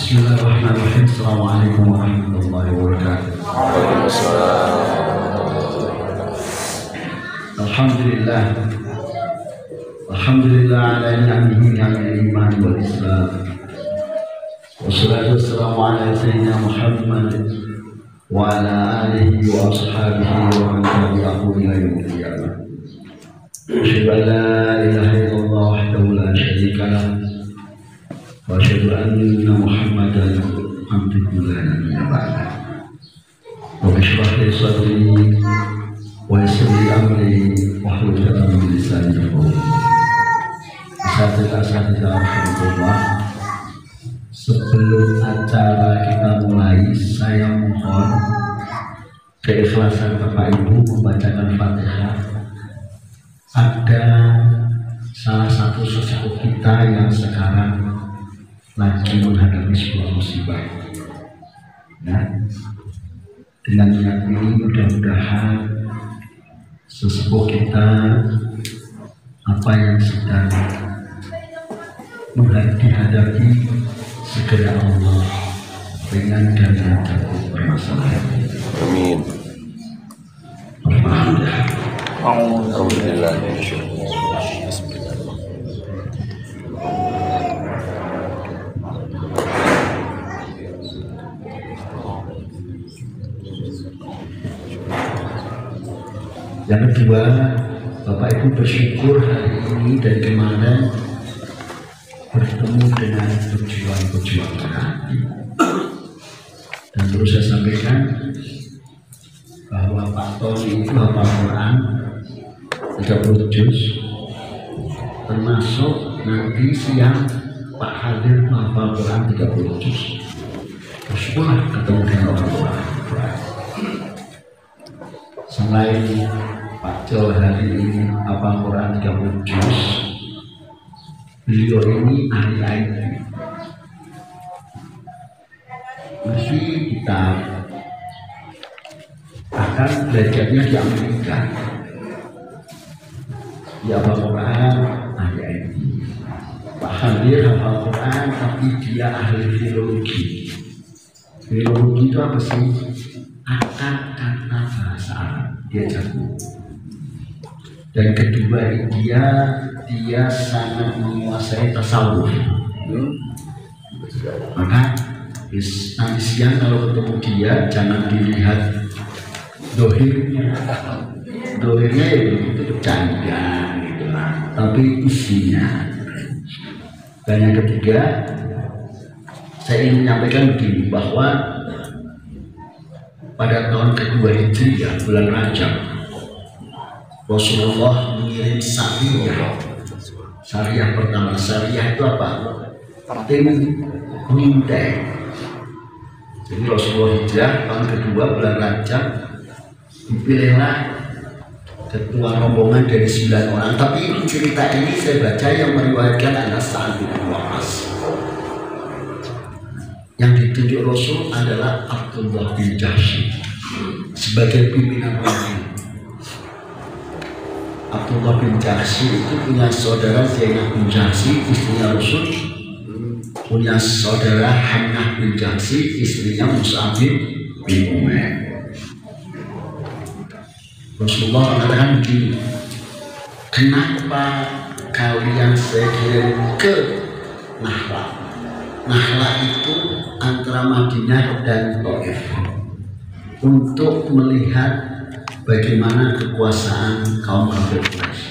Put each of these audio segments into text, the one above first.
Bismillahirrahmanirrahim. Assalamualaikum warahmatullahi wabarakatuh. Alhamdulillah. Alhamdulillah ala ni'amihi ala iman wal islam. Wassalatu wassalamu ala sayyidina Muhammad wa ala alihi wa ashabihi wa man tabi'ahu ila yaumil qiyamah. Asyhadu an la ilaha illallah wahdahu la syarika lah. Wa asyhadu anna Muhammadan abduhu wa nabiyyu ba'da. Wa bishrah li sadri wa yassir li amri wa hlul 'uqdatam min lisani yafqahu qawli. Alhamdulillah. Sebelum acara kita mulai, saya mohon keikhlasan Bapak Ibu membacakan Fatihah. Ada salah satu sesepuh kita yang sekarang lagi menghadapi sebuah musibah. Ya. Dengan niat ini mudah-mudahan sesepuh kita apa yang sedang dihadapi segera Allah ringan dan mencakup permasalahan. Amin. Alhamdulillah. Yang kedua, Bapak Ibu bersyukur hari ini dan kemarin bertemu dengan pejuang-pejuang hati. Dan terus saya sampaikan bahwa Pak Tony itu hafal Quran 30 juz, termasuk nanti siang Pak Hadir hafal Quran 30 juz. Bersyukurlah ketemu dengan orang tua. Selain Pak Jo hari ini hafal Quran 30 juz, beliau ini ahli IT. Mesti kita akan belajarnya di Amerika. Dia hafal Quran, ahli IT. Pak Hadir hafal Quran, tapi dia ahli filologi. Filologi itu apa sih? Akar kata bahasa Arab, dia jago. Dan kedua, dia sangat menguasai tasawuf. Maka nanti siang kalau ketemu dia jangan dilihat dohirnya ya itu bercanda gitu lah, tapi isinya. Dan yang ketiga, saya ingin menyampaikan begini, bahwa pada tahun kedua Hijriah bulan Rajab, Rasulullah mengirim syariah pertama. Syariah itu apa? Tim mengintai. Jadi Rasulullah hijrah tahun kedua bulan Rajab, dipilihlah ketua rombongan dari 9 orang. Tapi ini cerita ini saya baca yang meriwayatkan Anas bin Waqqas. Yang ditunjuk Rasul adalah Abdullah bin Jahsy sebagai pimpinan orang. Abdullah bin Jahsy itu punya saudara Zainab bin Jahsy, istrinya Rasul, punya saudara Hannah bin Jahsy, istrinya Mus'ab bin Umair. Rasulullah mengatakan begini, kenapa kalian saya kirim ke Nahla? Nahla itu antara Madinah dan Taif, untuk melihat bagaimana kekuasaan kaum kafir Quraisy.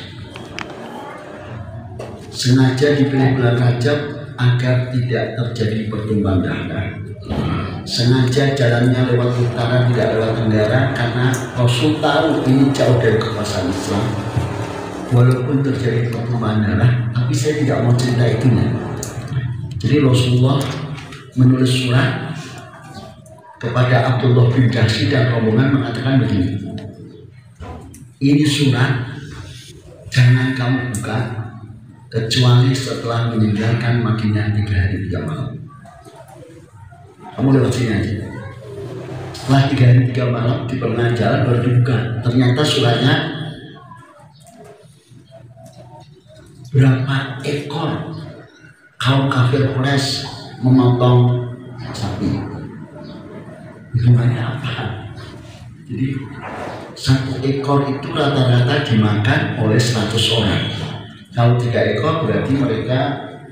Sengaja dipilih bulan Rajab agar tidak terjadi pertumpahan darah. Sengaja jalannya lewat utara, tidak lewat tenggara, karena Rasul tahu ini jauh dari kekuasaan Islam. Walaupun terjadi pertumpahan darah, tapi saya tidak mau cerita itunya. Jadi Rasulullah menulis surat kepada Abdullah bin Jahsy dan rombongan mengatakan begini, ini surat jangan kamu buka kecuali setelah meninggalkan Madinah 3 hari 3 malam. Kamu lewat sini aja. Setelah 3 hari 3 malam di pertengahan jalan baru dibuka. Ternyata suratnya berapa ekor kaum kafir Quraisy memotong sapi. Hubungannya apa? Jadi satu ekor itu rata-rata dimakan oleh 100 orang. Kalau 3 ekor berarti mereka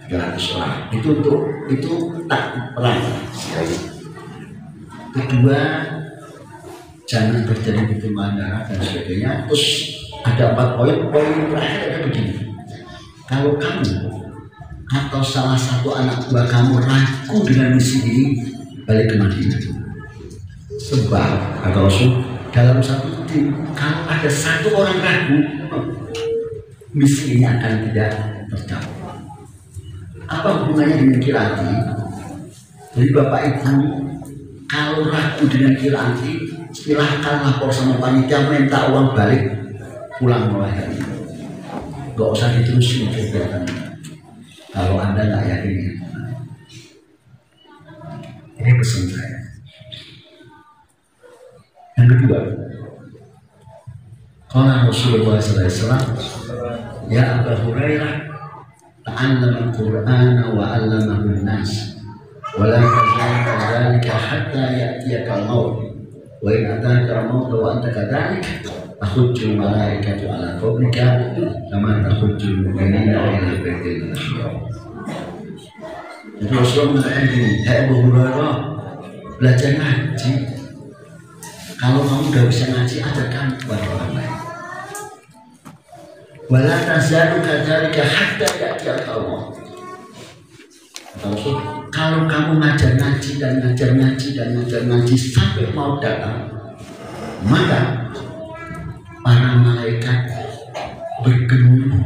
300 orang. Itu tak perang. Kedua, jangan terjadi pertumpahan darah dan sebagainya. Terus ada 4 poin. Poin terakhir ada begini. Kalau kamu atau salah satu anak buah kamu ragu dengan misi ini, balik ke Madinah. Sebab kata Rasul, dalam satu tim kalau ada 1 orang ragu, misi ini akan tidak tercapai. Apa hubungannya dengan kiranti? Jadi Bapak Ibu, kalau ragu dengan kiranti, silahkan lapor sama panitia, minta uang balik, pulang mulai hari ini. Gak usah diterusin kegiatan. Kalau Anda nggak yakin, ini pesan saya. Yang kedua, qala Rasulullah SAW, ya Abu Hurairah, ta'allama al-Qur'ana wa 'allamahu an-nas, wa la tazalika dzalika hatta ya'tiyaka al-maut, wa in ataka al-maut wa anta kadzalika tahujjul malaikatu 'ala qabrika kama tahujjul mu'minina ila baitil maqdis. Jadi Rasulullah mengatakan gini, hai Abu Hurairah, belajar ngaji. Kalau kamu udah bisa ngaji, ajarkan kepada orang lain. Wala tazalu kadzalika hatta ya'tiyaka Allah. Kalau kamu ngajar ngaji dan ngajar ngaji dan ngajar ngaji sampai mau datang, maka para malaikat bergemuruh,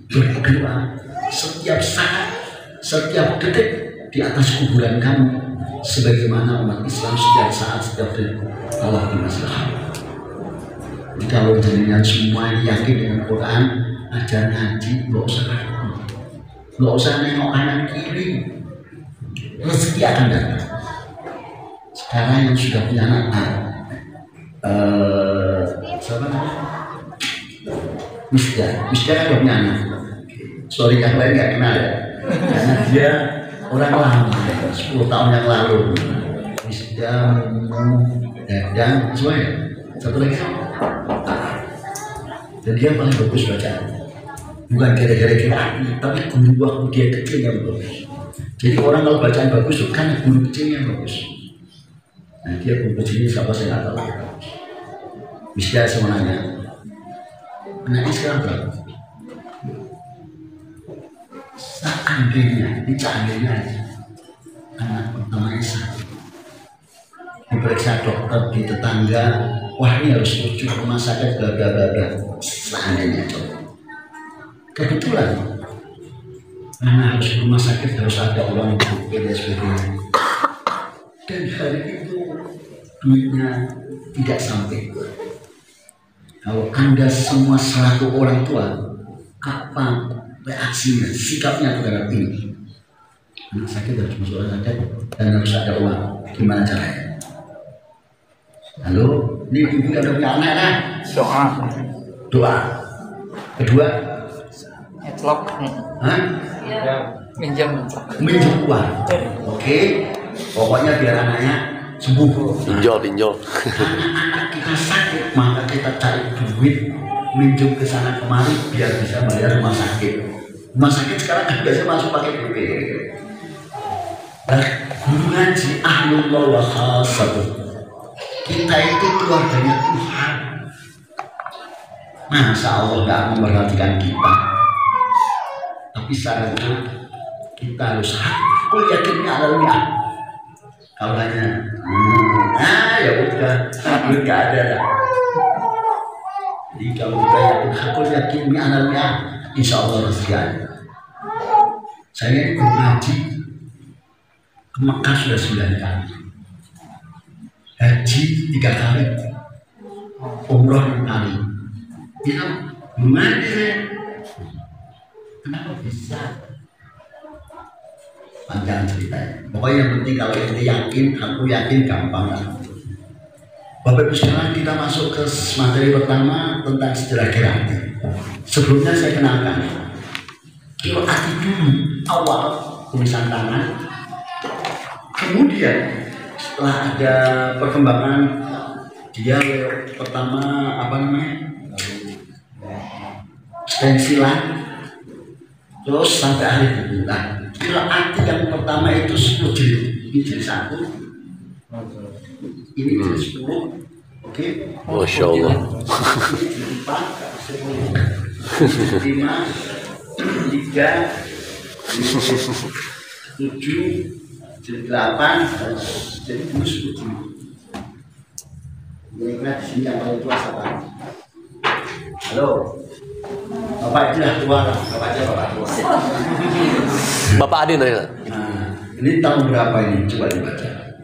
bergerak setiap saat, setiap detik di atas kuburan kamu, sebagaimana umat Islam setiap saat, setiap detik Allah di masalah. Jadi kalau jenengan semua yakin dengan Quran, ajar ngaji, nggak usah ragu, nggak usah nengok kanan kiri, rezeki akan datang. Sekarang yang sudah punya anak, siapa namanya? Misda kan udah punya anak. Sorry yang lain nggak kenal ya, karena dia orang lama, 10 tahun yang lalu. Misda, dan semuanya. Satu lagi sama. Dan dia paling bagus bacaan. Bukan gara-gara kita, tapi guru waktu dia kecil yang bagus. Jadi orang kalau bacaan bagus itu kan guru kecil yang bagus. Nah dia guru kecilnya siapa saya nggak tahu. Misda semuanya. Anaknya sekarang berapa? Seandainya, seandainya anak pertamanya sakit, diperiksa dokter di tetangga, wah ini harus rujuk ke rumah sakit, bla bla bla bla. Seandainya coba. Kebetulan anak harus ke rumah sakit, harus ada uang dan sebagainya. Dan hari itu duitnya tidak sampai. Kalau Anda semua selaku orang tua, apa reaksinya, sikapnya terhadap ini? Anak sakit harus masuk rumah sakit dan harus ada uang. Gimana caranya? Halo, ini ibu udah punya anak kan? Doa. Kedua, nyetlok. hah? Ya, minjem uang. Oke, pokoknya biar anaknya sembuh. Pinjol. Anak-anak kita sakit, maka kita cari duit, minjem ke sana kemari biar bisa bayar rumah sakit. Rumah sakit sekarang kan biasa masuk pakai BP. Nah, guru ngaji ahlullah wa khasatuh. Kita itu keluarganya Tuhan. Masa Allah nggak memperhatikan kita? Tapi syaratnya kita harus hakul yakinnya alamnya. Kalau hanya ya udah, nggak ada dah. Jadi kalau kita yakin hakul yakinnya alamnya, insya Allah rezeki ada. Saya ikut ngaji ke Mekah sudah 9 kali, haji 3 kali, umroh 6 kali. Itu gimana saya? Kenapa bisa? Panjang ceritanya. Pokoknya yang penting kalau ente yakin, aku yakin, gampang lah. Bapak Ibu sekarang kita masuk ke materi pertama tentang sejarah Qiraat. Sebelumnya saya kenalkan Qiraat dulu awal tulisan tangan. Kemudian setelah ada perkembangan dia pertama apa namanya stensilan, terus sampai akhir buku. Nah, arti yang pertama itu 10 jilid, ini jilid 1, ini jilid 10, oke? Masya Allah. Ini jilid 4, 10, 5, 3, 7, jilid 8, jadi dulu 10 jilid. Kira-kira di sini yang paling tua siapa? Halo, Bapak itu dah tua lah, Bapak aja Bapak tua. Bapak Adin tadi. Nah, ini tahun berapa ini? Coba dibaca.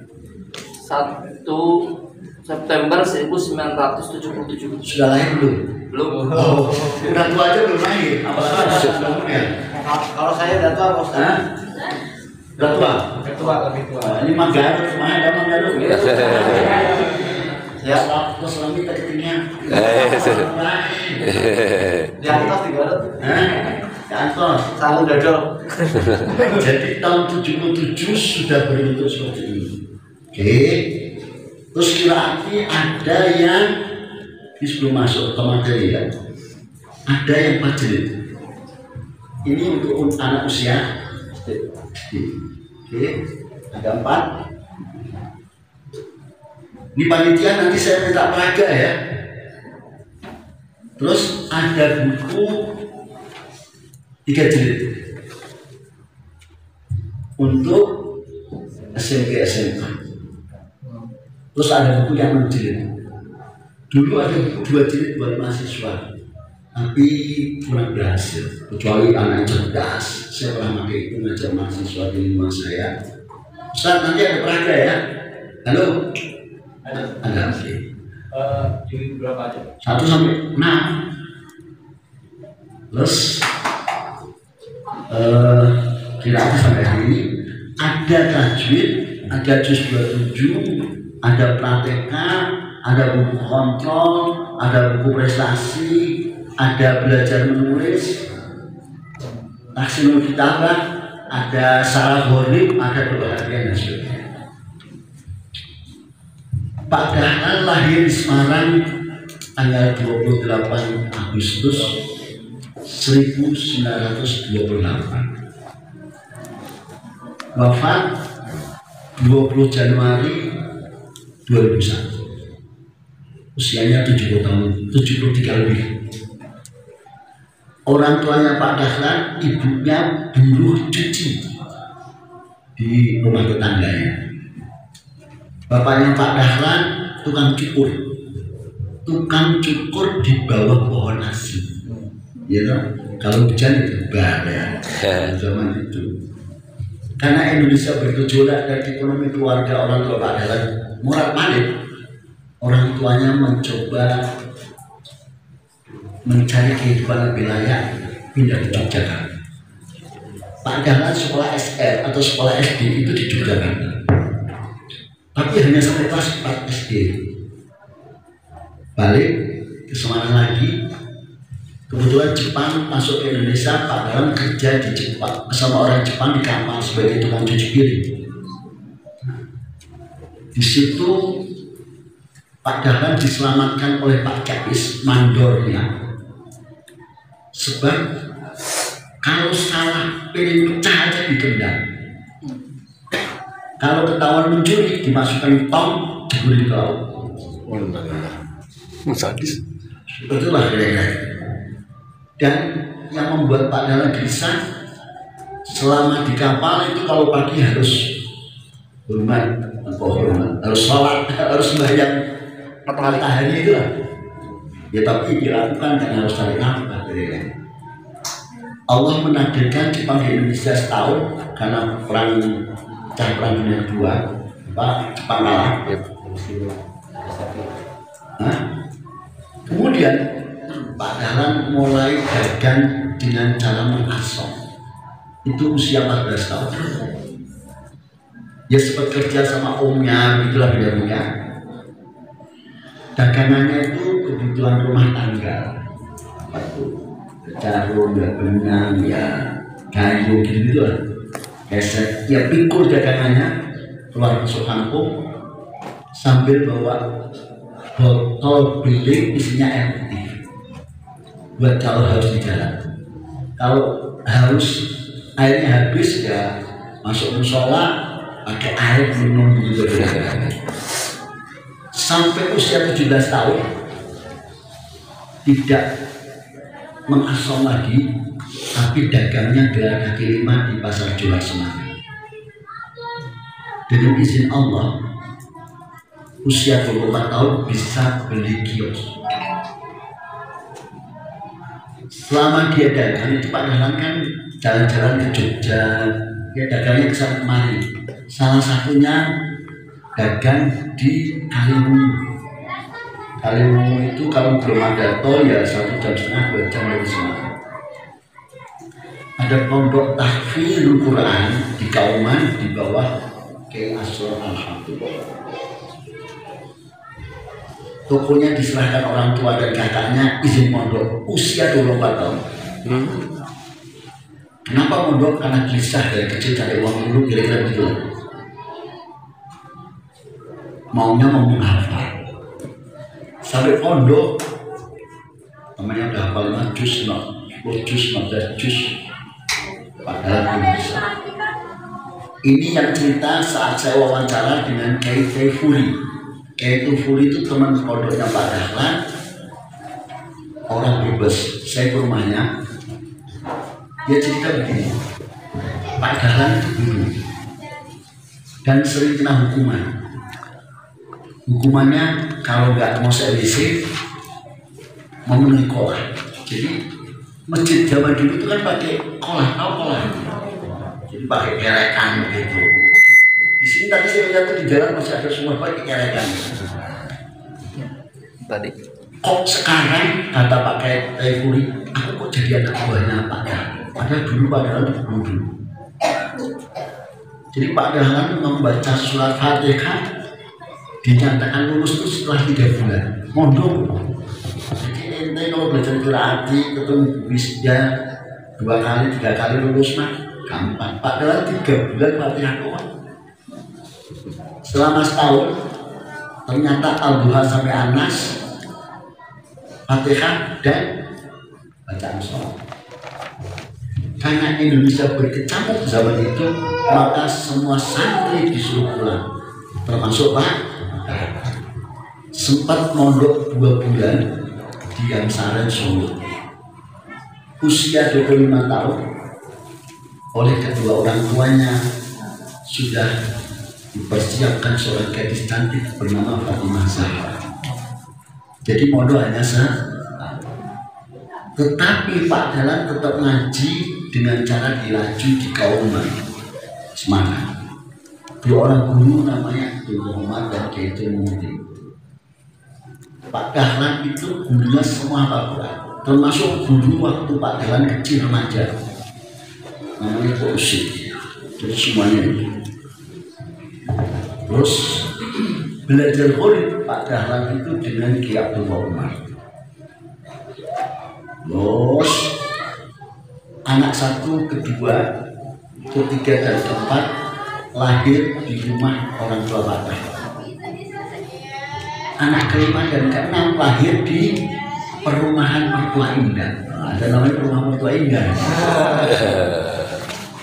1 September 1977. Sudah lahir belum? Belum. Oh, udah tua aja belum lahir, apalagi umurnya. Kalau saya udah tua, Pak Ustaz. Hah? Udah tua? Lebih tua, lebih tua. Nah, ini Manggarut, semuanya ada Manggarut. Ya, terus lagi kita ketinggian. Di atas di Garut. Hah? Di atas. Selalu dodol. Jadi tahun 77 sudah berbentuk seperti ini. Oke. Terus berarti ada yang ini sebelum masuk ke materi ya. Ada yang majlis. Ini untuk anak usia SD. Oke. Ada 4. Ini panitia nanti saya minta peraga ya. Terus ada buku 3 jilid untuk SMP SMA. Terus ada buku yang 6 jilid. Dulu ada buku 2 jilid buat mahasiswa, tapi kurang berhasil. Kecuali anak cerdas, saya pernah pakai itu ngajar mahasiswa di rumah saya. Ustaz, nanti ada peraga ya. Halo. Ada sih. Jilid berapa aja? 1 sampai 6. Terus kira-kira sampai hari ini ada tajwid, ada juz 27, ada prateka, ada buku kontrol, ada buku prestasi, ada belajar menulis, tahsinul kitabah, ada saraf horib, ada kebahagiaan dan sebagainya. Pak Dahlan lahir di Semarang tanggal 28 Agustus 1928. Wafat 20 Januari 2001. Usianya 70 tahun, 73 lebih. Orang tuanya Pak Dahlan, ibunya buruh cuci di rumah tetangganya. Bapaknya Pak Dahlan tukang cukur di bawah pohon nasi. Ya kan? Kalau hujan itu badai zaman itu. Karena Indonesia bergejolak dan ekonomi keluarga orang tua Pak Dahlan murah balik, orang tuanya mencoba mencari kehidupan lebih layak, pindah ke Yogyakarta. Pak Dahlan sekolah SR atau sekolah SD itu di Yogyakarta. Tapi hanya sampai kelas 4 SD. Balik ke Semarang lagi. Kebetulan Jepang masuk ke Indonesia, Pak Dahlan kerja di Jepang sama orang Jepang di kapal sebagai tukang cuci piring. Di situ Pak Dahlan diselamatkan oleh Pak Kais mandornya. Sebab kalau salah piring pecah aja ditendang. Kalau ketahuan mencuri dimasukkan tong, diberi ke laut. Sadis. Itulah kira-kira. Dan yang membuat Pak Dahlan gelisah, selama di kapal itu kalau pagi harus hormat, harus sholat, harus sembahyang matahari itu lah. Ya tapi dilakukan dan harus cari nafkah. Allah menakdirkan Jepang di Indonesia setahun karena perang Dunia II, Jepang kalah. Nah, kemudian Pak Dahlan mulai dagang dengan cara mengasong. Itu usia 14 tahun. Ya sempat kerja sama omnya, begitulah bidangnya. Dagangannya itu kebutuhan rumah tangga. Jarum, ya benang, ya kayu gitu lah. Keset, ya pikul dagangannya. keluar masuk kampung sambil bawa botol beling isinya air putih buat kalau haus di jalan. Kalau haus airnya habis ya masuk musola pakai air minum gitu. Sampai usia 17 tahun tidak mengasom lagi, tapi dagangnya gelar kaki 5 di pasar Jual Semarang. Dengan izin Allah, usia 24 tahun bisa beli kios. Selama dia dagang itu Pak Dahlan kan jalan-jalan ke Jogja, dia dagangnya kesana kemari. Salah satunya dagang di Kaliwungu. Kaliwungu itu kalau belum ada tol ya 1,5 jam 2 jam dari Semarang. Ada pondok tahfidz Quran di Kauman di bawah Kiai Asror Alhamdulillah. Tokonya diserahkan orang tua dan kakaknya izin mondok usia 24 tahun. Kenapa mondok? Karena gelisah dari kecil cari uang dulu, kira-kira begitu. Maunya mau menghafal. Sampai pondok namanya udah hafal 5 juz, 10 juz, 15 juz. Padahal belum bisa. Ini yang cerita saat saya wawancara dengan Kiai Tufuri. Kiai Tufuri itu teman pondoknya Pak Dahlan, orang Brebes. Saya ke rumahnya, dia cerita begini, Pak Dahlan itu guru dan sering kena hukuman. Hukumannya kalau nggak mau WC memenuhi kolah. Jadi masjid zaman dulu itu kan pakai kolah, tahu kolah? Jadi pakai kerekan gitu. Di sini tadi saya lihat tuh di jalan masih ada semua pakai kerekan. Tadi. Kok sekarang kata Pak Tufuri, aku kok jadi anak buahnya Pak Dahlan? Padahal dulu Pak Dahlan itu guru. Jadi Pak Dahlan membaca surat Fatihah dinyatakan lulus itu setelah 3 bulan. Mondok. Jadi ente kalau belajar qiraati ketemu bisnya 2 kali 3 kali lulus mah gampang. Pak Dahlan 3 bulan Fatihah doang. Selama setahun ternyata Al-Duha sampai Anas, Fatihah dan bacaan sholat. Karena Indonesia berkecamuk zaman itu, maka semua santri disuruh pulang, termasuk Pak. Sempat mondok 2 bulan di Gangsaren Solo. Usia 25 tahun, oleh kedua orang tuanya sudah dipersiapkan seorang gadis cantik bernama Fatimah Zahra. Jadi mondok hanya tetapi Pak Dahlan tetap ngaji dengan cara dilaju di Kauman Semarang. 2 orang guru namanya Abdul Muhammad dan Kiai Mudi. Pak Dahlan itu gurunya semua Al-Quran, termasuk guru waktu Pak Dahlan kecil remaja, namanya Pak Usyid. Jadi semuanya itu. Terus belajar murid Pak Dahlan itu dengan Kiai Abdul Muhammad. Terus anak 1, 2, 3, dan 4 lahir di rumah orang tua Pak Dahlan. Anak ke-5 dan ke-6 lahir di perumahan Mertua Indah. Ada namanya perumahan Mertua Indah.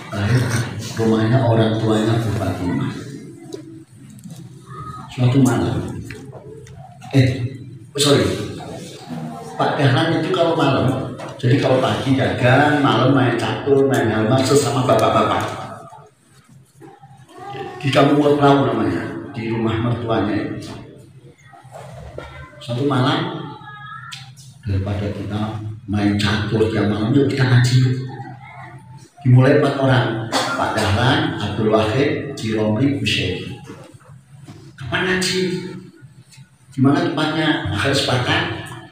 Lahir rumahnya orang tuanya Bu Fatimah. Suatu malam, Pak Dahlan itu kalau malam, jadi kalau pagi dagang, malam main catur, main halma sesama bapak-bapak di kampung Perahu namanya, di rumah mertuanya. Suatu malam, daripada kita main catur tiap malam, yuk kita ngaji. Dimulai 4 orang, Pak Dahlan, Abdul Wahid, Jiromli, Busyari. Kapan ngaji? Gimana tempatnya? Akhir sepakat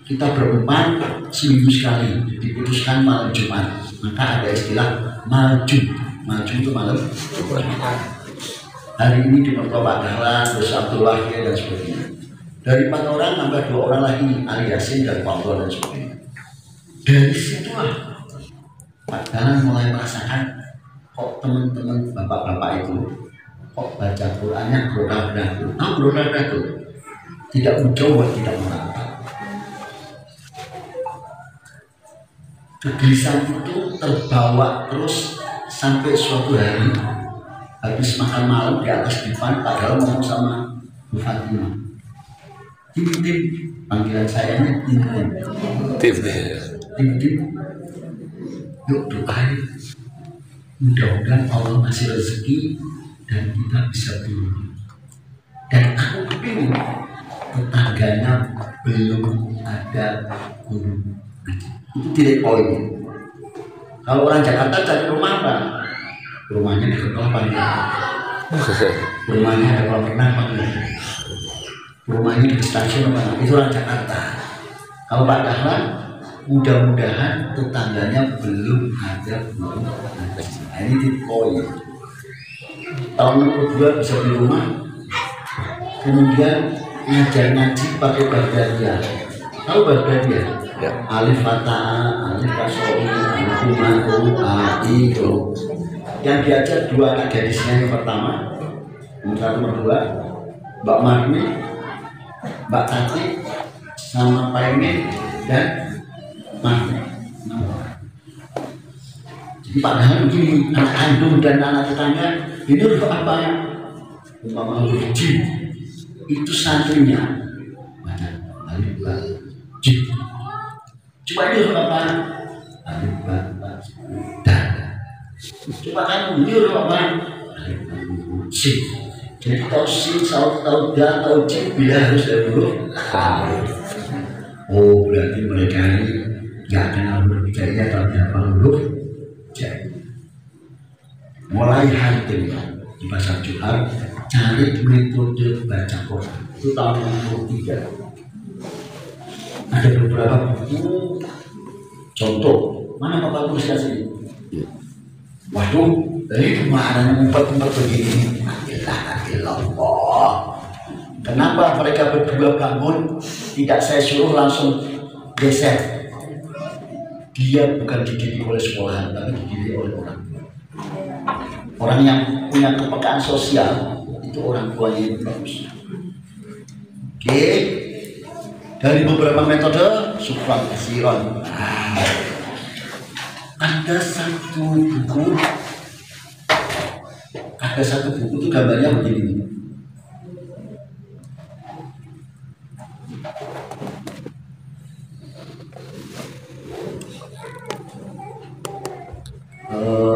kita berempat seminggu sekali, diputuskan malam Jumat. Maka ada istilah maju itu malam Jumat. Hari ini di mertua Pak Dahlan, terus Abdul Wahid dan sebagainya. Dari 4 orang nambah 2 orang lagi, Ali Yasin dan Pak dan sebagainya. Dari situlah Pak Dahlan mulai merasakan kok teman-teman bapak-bapak itu kok baca Qurannya berodal-dal. Nah, berodal-dal tidak mencoba, tidak merata. Kegelisahan itu terbawa terus sampai suatu hari habis makan malam di atas divan, padahal ngomong sama Bu Fatimah, tim panggilan saya ini tim yuk doain mudah-mudahan Allah ngasih rezeki dan kita bisa turun. Dan aku kepingin tetangganya belum ada guru ngaji. Itu tidak poinnya. Kalau orang Jakarta cari rumah apa? Rumahnya di kolam renang. Rumahnya ada kolam renang apa? Rumahnya di stasiun apa? Itu orang Jakarta. Kalau Pak Dahlan, mudah-mudahan tetangganya belum ada guru ngaji. Nah, ini titik poin. Tahun kedua bisa di rumah, kemudian ngajar ngaji pakai Baghdadiyah. Tahu Baghdadiyah? Ya. Alif Fatah, Alif Kasoi, Alif Umatu, itu. Yang diajar dua anak gadisnya, yang pertama, nomor dua, Mbak Marmi, Mbak Tati, sama Pak Emin dan Marmi. Jadi padahal begini, anak kandung dan anak tetangga ini huruf apa? Umpama huruf jim, itu santrinya mana? Alif Ba Jim. Coba ini huruf apa? Alif Ba Dan. Coba kan ini huruf apa? Alif Ba Jim. Jadi tahu sin, tahu dan, tahu jim, bila harus ada huruf. Oh, berarti mereka ini nggak kenal huruf hijaiyah tapi apa huruf hijaiyah. Mulai hari ini di pasar Johar cari metode baca Quran itu tahun 63. Ada beberapa buku contoh. Mana Bapak tuliskan sini? Waduh, dari kemarin ngumpet-ngumpet begini. Alhamdulillah. Kenapa mereka berdua bangun? Tidak saya suruh langsung geser. Dia bukan dididik oleh sekolahan, tapi dididik oleh orang. Orang yang punya kepekaan sosial itu orang tuanya yang bagus. Oke, dari beberapa metode supran kasiron. Ada satu buku itu gambarnya begini.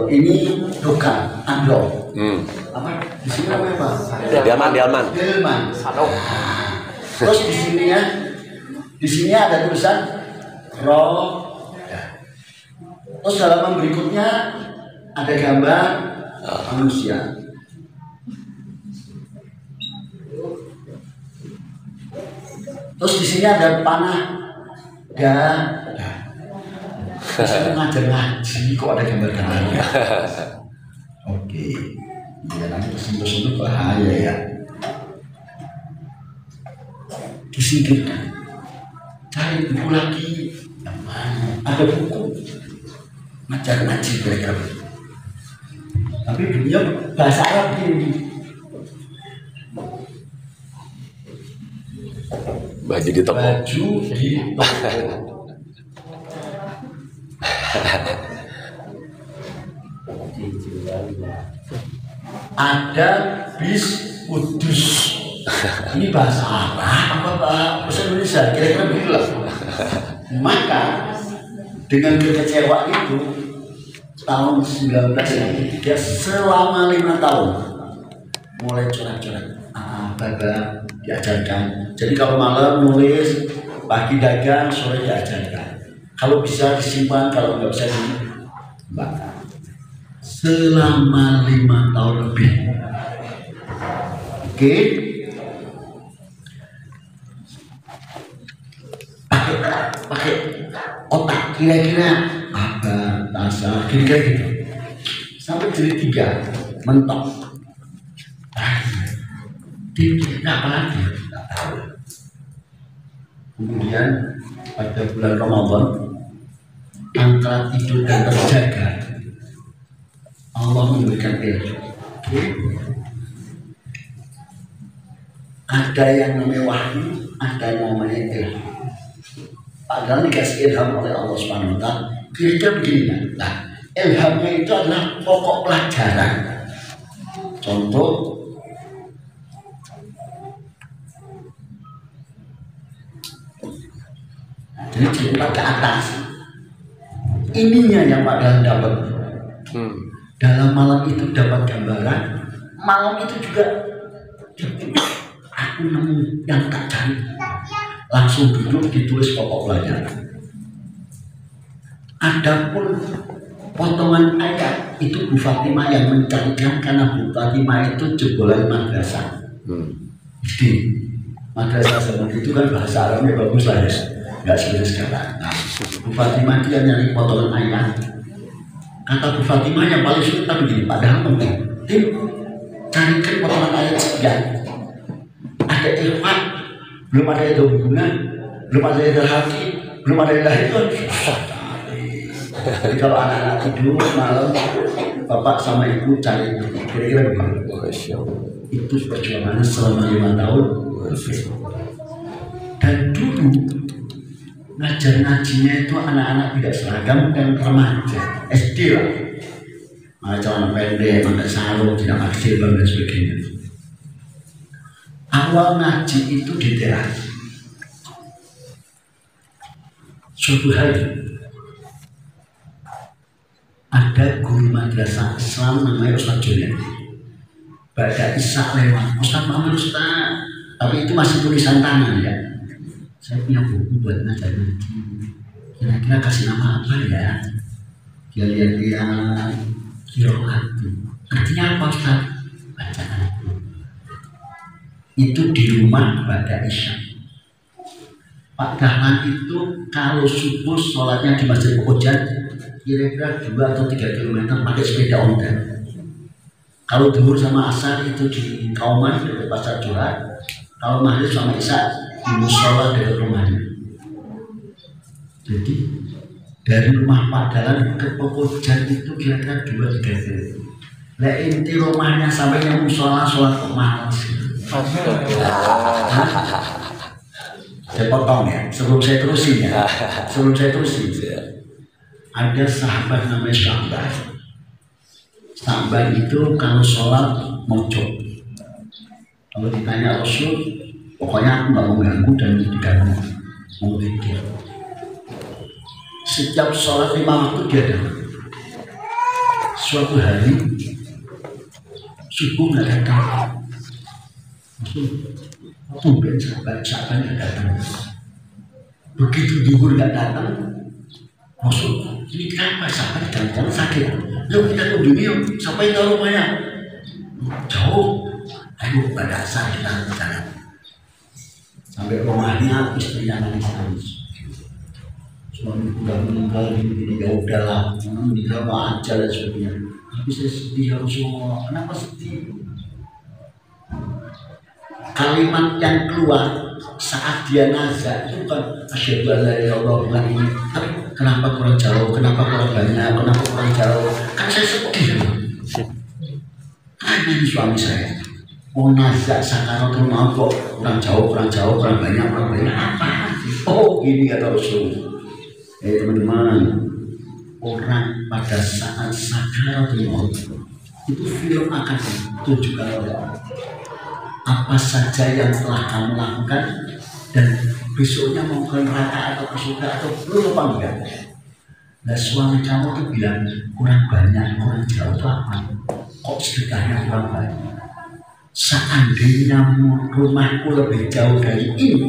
Ini Doka Andro. Apa? Di sini apa Pak? Delman. Terus di sini ada tulisan roh. Terus halaman berikutnya ada gambar manusia. Terus di sini ada panah dan saya ngajar ngaji kok ada gambar-gambarnya. Oke, ya nanti kesentuh-sentuh bahaya ya. Disingkirkan, cari buku lagi yang mana? Ada buku ngajar ngaji mereka, tapi dunia bahasa Arab ini. Baju di toko. Ada bis Kudus. Ini bahasa Arab apa bahasa Indonesia? Kira-kira begitulah. Maka dengan kekecewaan itu tahun 1993 selama 5 tahun mulai coret-coret. Baba diajarkan. Jadi kalau malam nulis, pagi dagang, sore diajarkan. Kalau bisa disimpan, kalau nggak bisa dibakar. Selama 5 tahun lebih. Oke. Pakai otak kira-kira apa dasar kira-kira gitu. Sampai jadi 3 mentok. Tidak apa lagi, tidak tahu. Kemudian pada bulan Ramadan antara tidur dan terjaga Allah memberikan ilmu. Ada yang namanya wahyu, ada yang namanya ilham. Padahal dikasih ilham oleh Allah Subhanahu wa Ta'ala. Kira-kira begini kan? Nah, ilhamnya itu adalah pokok pelajaran. Contoh, jadi cerita ke atas. Ininya yang padahal dapat. Dalam malam itu dapat gambaran. Malam itu juga aku nemu yang tak cari. Langsung duduk ditulis pokok pelajaran. Adapun potongan ayat itu Bu Fatimah yang mencarikan karena Bu Fatimah itu jebolan madrasah. Jadi madrasah zaman itu kan bahasa Arabnya bagus lah ya, nggak seperti sekarang. Nah, Bu Fatimah dia nyari potongan ayat. Kata Bu Fatimah yang paling sulit kan begini, padahal penting. Tim carikan potongan ayat sekian. Ada ikhwan, belum ada itu hubungan, belum ada itu hati, belum ada itu susah. Jadi kalau anak-anak tidur malam, bapak sama ibu cari kira-kira begitu. Itu perjuangannya selama 5 tahun. Dan dulu ngajar ngajinya itu anak-anak tidak seragam dan remaja, SD lah. Maka celana pendek, pakai sarung, tidak pakai jilbab dan sebagainya. Awal ngaji itu di teras. Suatu hari ada guru madrasah Islam namanya Ustaz Junaid. Pada Isya lewat, Ustaz Muhammad Ustaz, tapi itu masih tulisan tangan ya. Saya punya buku buat ngajar ngaji. Kira-kira kasih nama apa ya? Dia lihat-lihat kiroat. Artinya apa Ustaz? Bacaan itu di rumah pada Isya. Pak Dahlan itu kalau subuh sholatnya di Masjid Pokojan kira-kira 2 atau 3 km pakai sepeda ontel. Kalau duhur sama asar itu di Kauman di Pasar Johat. Kalau maghrib sama isya di musola dekat rumahnya. Jadi dari rumah Pak Dahlan ke Pokojan itu kira-kira 2-3 km. Lah inti rumahnya sampai yang musola sholat kok malas. Saya potong ya, sebelum saya terusin ya. Ada sahabat namanya Syambah. Syambah itu kalau sholat mojok. Kalau ditanya Rasul, pokoknya aku nggak mau ganggu dan diganggu, mau tidur. Setiap sholat 5 waktu dia datang. Suatu hari subuh nggak datang. Tumben sahabat nggak datang. Begitu duhur nggak datang, Rasul, ini kenapa sahabat jangan sakit? Yuk kita kunjungi yuk, siapa yang tahu rumahnya? Jauh, ayo pada asar kita jalan. Sampai rumahnya istrinya nangis. Suami udah meninggal ini ya udahlah, meninggal aja dan sebagainya. Tapi saya sedih ya Rasulullah, kenapa sedih? Kalimat yang keluar saat dia nazar itu kan asyhadu an la ilaha illallah ini. Tapi kenapa kurang jauh? Kenapa kurang banyak? Kenapa kurang jauh? Kan saya sedih. Ini suami saya mau nazar sakaratul maut kok kurang jauh, kurang banyak, apa? Oh ini kata Rasul. Teman-teman, orang pada saat sakaratul maut itu film akan ditunjukkan oleh Allah. Apa saja yang telah kamu lakukan dan besoknya mau ke neraka atau ke surga atau belum apa enggak. Nah suami kamu tuh bilang kurang banyak, kurang jauh itu apa? Kok sedekahnya kurang banyak? Seandainya rumahku lebih jauh dari ini,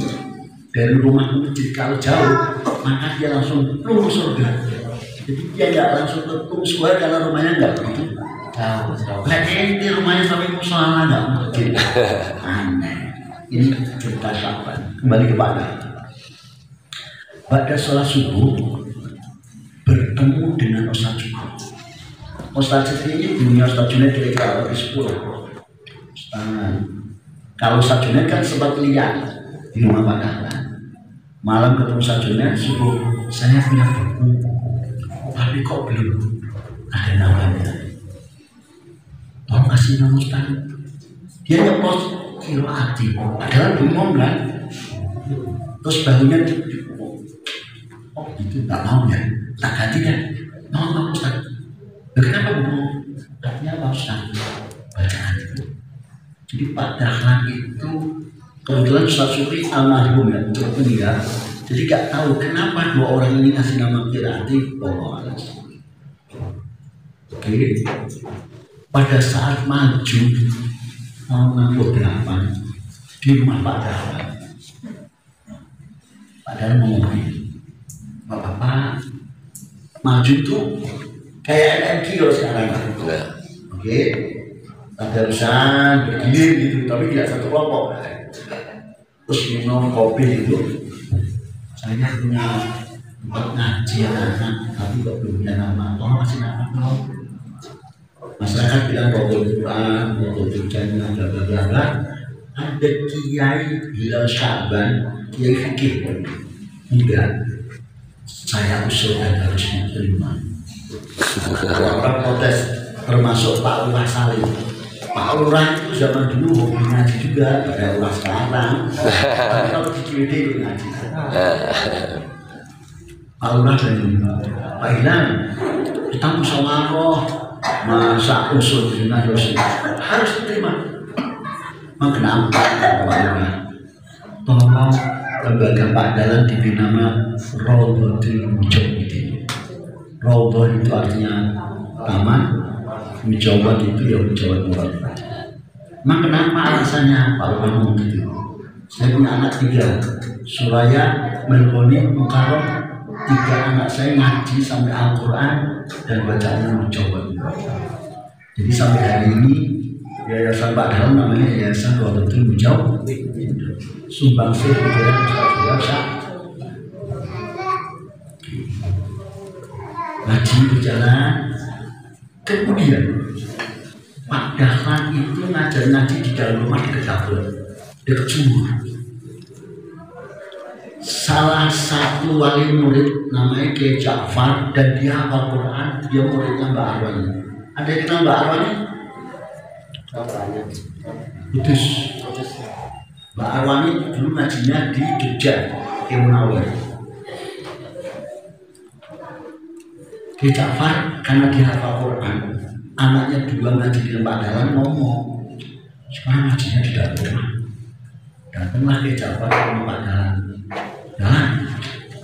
dari rumahku masjid kalau jauh, maka dia langsung lurus surga. Jadi dia nggak langsung ke surga karena rumahnya nggak begitu. Nah ini rumahnya sampai musola nggak mungkin. Aneh. Ini cerita sahabat. Kembali kepada pada sholat subuh bertemu dengan Ustaz Junaid. Ustaz ini dunia Ustaz Junaid kira-kira lebih 10. Kalau Ustaz Junaid kan sempat lihat di rumah Pak Dahlan. Malam ketemu Ustaz Junaid, subuh saya punya buku, tapi kok belum ada namanya. Tolong kasih nama Ustaz. Dia nyeplos kiroati, padahal bengong kan. Terus bahunya oh itu nggak mau ya, tak ganti kan? Mau Ustaz. Kenapa bengong? Artinya apa Ustaz? Bacaan itu. Jadi Pak Dahlan itu kebetulan Ustaz Supri almarhum ya, untuk meninggal. Jadi gak tahu kenapa dua orang ini kasih nama Kirati Polo. Oke. Pada saat maju tahun 68 di rumah Pak Dahlan, Pak Dahlan ngomongin, Bapak maju tuh kayak NMG kalau sekarang. Oke. Ada urusan begini gitu, tapi tidak satu kelompok. Terus minum kopi itu, saya punya tempat ngaji anak, tapi kok belum punya nama. Tolong kasih nama dong. Masyarakat bilang bawa Quran, bawa tujuan, bla bla bla bla. Ada Kiai Hilal Syaban, Kiai fikih, enggak. Saya usul dan harus diterima. Orang protes, termasuk Pak Lurah Salim. Pak Lurah itu zaman dulu hobi ngaji juga, pada Lurah sekarang. Tapi kalau di QD itu ngaji. Pak Lurah dan Pak Hilal, kita musyawarah, masa usul dengan dosen harus diterima. Kenapa Pak Lurah? Tolong lembaga Pak Dahlan diberi nama Raudhatul Mujahidin. Raudhah itu artinya taman, Mujawad itu ya Mujawad Murad. Kenapa alasannya Pak Lurah ngomong gitu? Saya punya anak 3, Suraya, Melkoni, Mukarram. 3 anak saya ngaji sampai Al-Quran dan bacaannya Mujawad Murad. Jadi sampai hari ini Yayasan Pak Dahlan namanya Yayasan Raudhatul Mujahidin. Sumbang sih Ustaz. Ngaji berjalan. Kemudian Pak Dahlan itu ngaji di dalam rumah dekat dapur, dekat sumur. Salah satu wali murid namanya Kiai Ja'far dan dia hafal Quran, dia muridnya Mbak Arwani. Ada yang kenal Mbak Arwani? Kudus. Mbak Arwani dulu ngajinya di Jogja, Munawar. Kiai Ja'far karena dia hafal Quran, anaknya 2 ngaji dengan Pak Dahlan ngomong, sekarang ngajinya di dalam rumah. Datanglah Kiai Ja'far ke Pak Dahlan. Dahlan,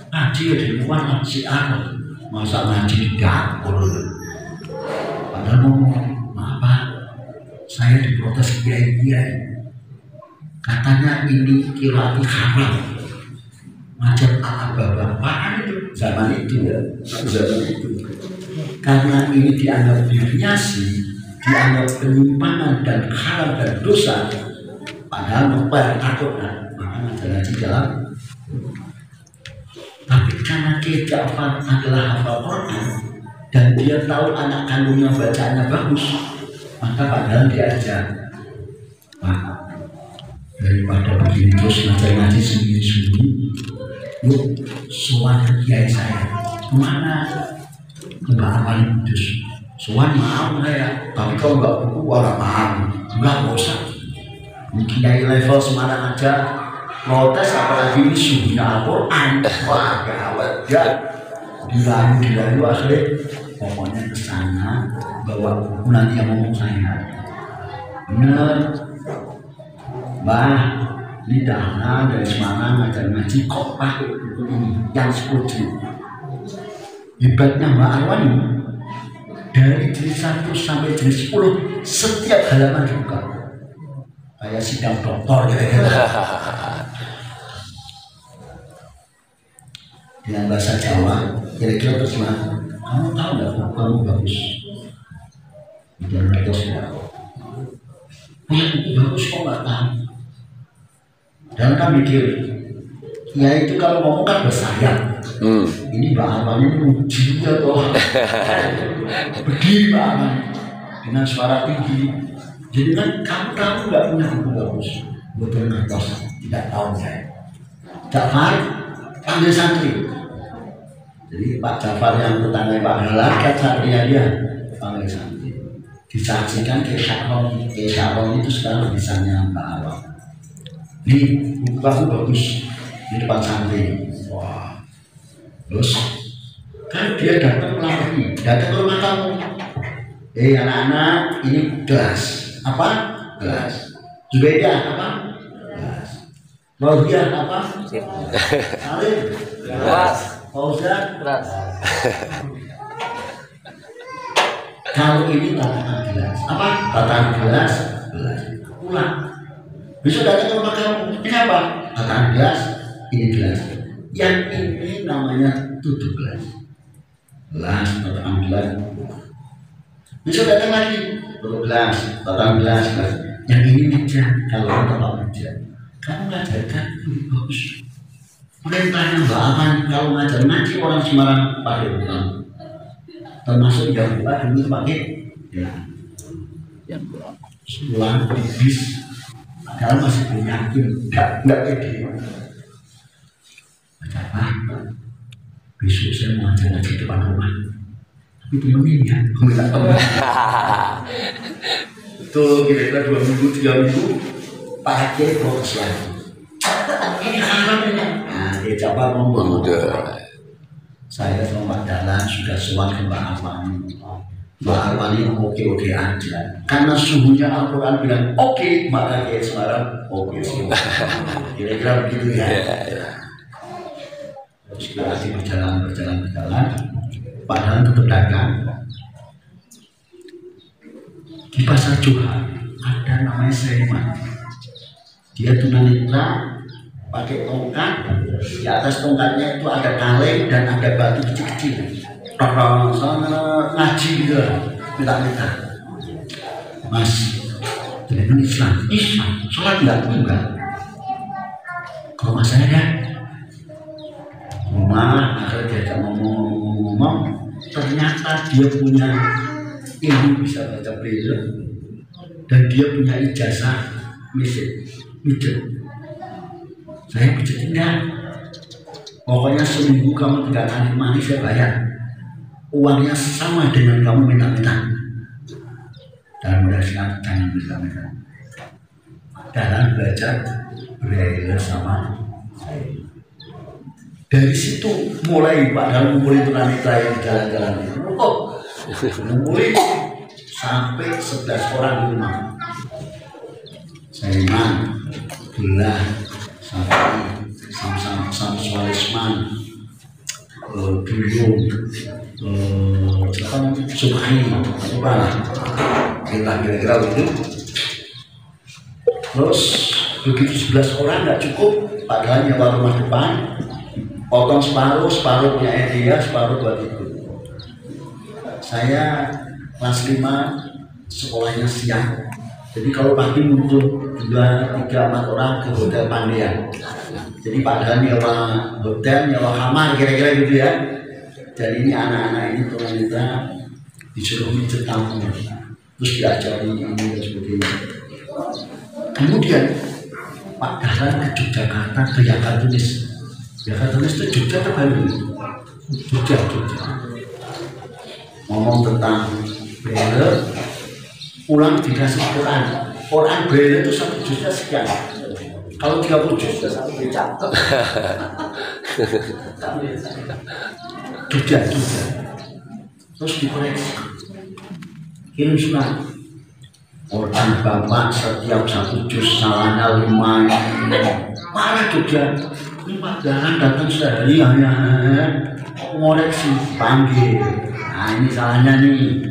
ngaji di luar lah si Arab, masa ngaji di dapur? Pak Dahlan ngomong, maaf Pak, saya diprotes kiai-kiai. Katanya ini kirati haram, macam apa itu zaman itu ya, zaman itu. Karena ini dianggap deviasi, dianggap penyimpangan dan haram dan dosa, padahal membayar takut kan, maka ngaji jalan. Tapi karena Kiai Ja'far adalah hafal Quran dan dia tahu anak kandungnya bacaannya bagus, maka padahal diajar. Daripada begini terus ngaji sendiri-sendiri, yuk sowan ke kiai saya. Kemana? Ke Mbak Arwani Kudus. Sowan mau saya, tapi kalau nggak buku orang mau, nggak usah. Kiai level Semarang aja protes, apalagi ini suhunya Al-Quran. Wah gawat ya. Dirayu akhirnya, pokoknya kesana bawa buku nanti yang ngomong saya. Bener. Mbah, ini Dahlan dari Semarang ngajar ngaji kok pakai buku ini yang 10 jilid. Hebatnya Mbak Arwani, dari jilid 1 sampai jilid 10 setiap halaman dibuka. Kayak sidang dokter kira-kira. Dengan bahasa Jawa, kira-kira bagaimana? Kamu tahu nggak kamu bagus? Jangan bagus ya. Bagus kok nggak tahu. Dan kan mikir, ya itu kalau ngomong kan bersayap. Ini Mbak Arwani muji atau begini Mbak Arwani dengan suara tinggi. Jadi kan kamu nggak punya buku bagus, betul kertas tidak tahu saya. Ja'far panggil santri. Jadi Pak Ja'far yang tetangga Pak Dahlan kan santrinya dia panggil santri. Disaksikan ke Syakron itu sekarang bisanya Mbak Arwani. nih buku kamu bagus di depan santri. Wah, terus kan dia datang lagi, datang ke rumah kamu. Anak-anak, ini gelas. Apa? Gelas. Zubaidah apa? Gelas. Rodiah apa? Salim. Gelas. Fauzan. Gelas. Kalau ini tatakan gelas. Apa? Tatakan gelas. Gelas. Pulang. Besok datang ke rumah kamu. Ini apa? Tatakan gelas. Ini gelas. Yang ini namanya tutup gelas. Gelas, tatakan gelas. Besok datang lagi, tutup gelas, tatakan gelas, gelas. Yang ini meja, kalau tapak meja. Kamu ngajarkan lebih bagus. Perintahnya Mbak Aman kalau ngajar ngaji orang Semarang pakai uang. Termasuk yang buka dulu pakai ya. Pulang di bis, padahal masih belum yakin, enggak pede. Baca apa? Besok saya mau ngajar ngaji di depan rumah. Tapi temenin ya, aku minta temen. Tuh kira-kira 2 minggu, 3 minggu pakai box lagi. Ini haram ini. Nah, dia coba ngomong. Saya sama Pak Dahlan sudah sowan ke Mbak Arwani. Mbak Arwani oke-oke aja. Karena suhunya Al-Quran bilang oke, maka kayak Semarang oke sih. Kira-kira begitu ya. Terus kita berjalan. Padahal itu pedagang. Di pasar Johar ada namanya Saiman. Dia tunanetra, pakai tongkat. Di atas tongkatnya itu ada kaleng dan ada batu kecil-kecil. Orang sana ngaji gitu, minta-minta. Mas, dengan Islam, sholat enggak? Kalau mas saya kan, rumah akhirnya diajak ngomong. Ternyata dia punya ilmu bisa baca braille dan dia punya ijazah mijet. Saya pijet enggak. Pokoknya seminggu kamu 3 kali mandi saya bayar. Uangnya sama dengan kamu minta-minta. Dan mudah-mudahan jangan minta-minta. Dalam belajar braille sama saya. Dari situ mulai Pak Dalam mulai tunanetra yang jalan-jalan itu mulai sampai 11 orang di rumah. Saiman, Abdullah, Safi, Samsualisman, Duyung, Subhi, kira-kira itu. Terus begitu 11 orang nggak cukup, padahal nyewa rumah depan. Potong separuh punya dia, separuh buat itu. Saya kelas 5 sekolahnya siang. Jadi kalau pagi muncul 2, 3, 4 orang ke hotel Pandean. Jadi padahal nyewa hotel, nyewa kamar kira-kira gitu ya. Jadi ini anak-anak ini tunanetra disuruh mijet tamu, terus diajari ini dan sebagainya. Kemudian Pak Dahlan ke Yogyakarta ke Yakartunis. Yakartunis itu Jogja terbalik. Jogja. Ngomong tentang braille, pulang dikasih Quran braille itu 1 jusnya sekian. Kalau 30 juz sudah 1 becak. Jogja. Terus dikoreksi. Kirim surat. Quran Bapak setiap 1 juz salahnya 5. Marah Jogja. Ini Pak Dahlan datang sehari hanya ngoreksi, panggil. Nah ini salahnya nih.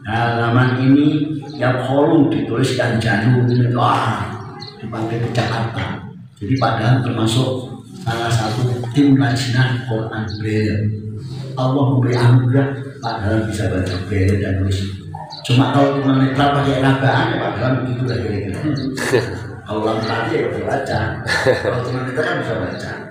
Halaman ini yang kolom dituliskan Janu. Wah, dipanggil ke Jakarta. Jadi padahal termasuk salah satu tim lajinan Quran Braille. Allah memberi anugerah padahal bisa baca Braille dan tulis. Cuma kalau tunanetra pakai ragaan ya padahal begitu lah kira-kira. Kalau orang tadi ya bisa baca, kalau tunanetra kan bisa baca.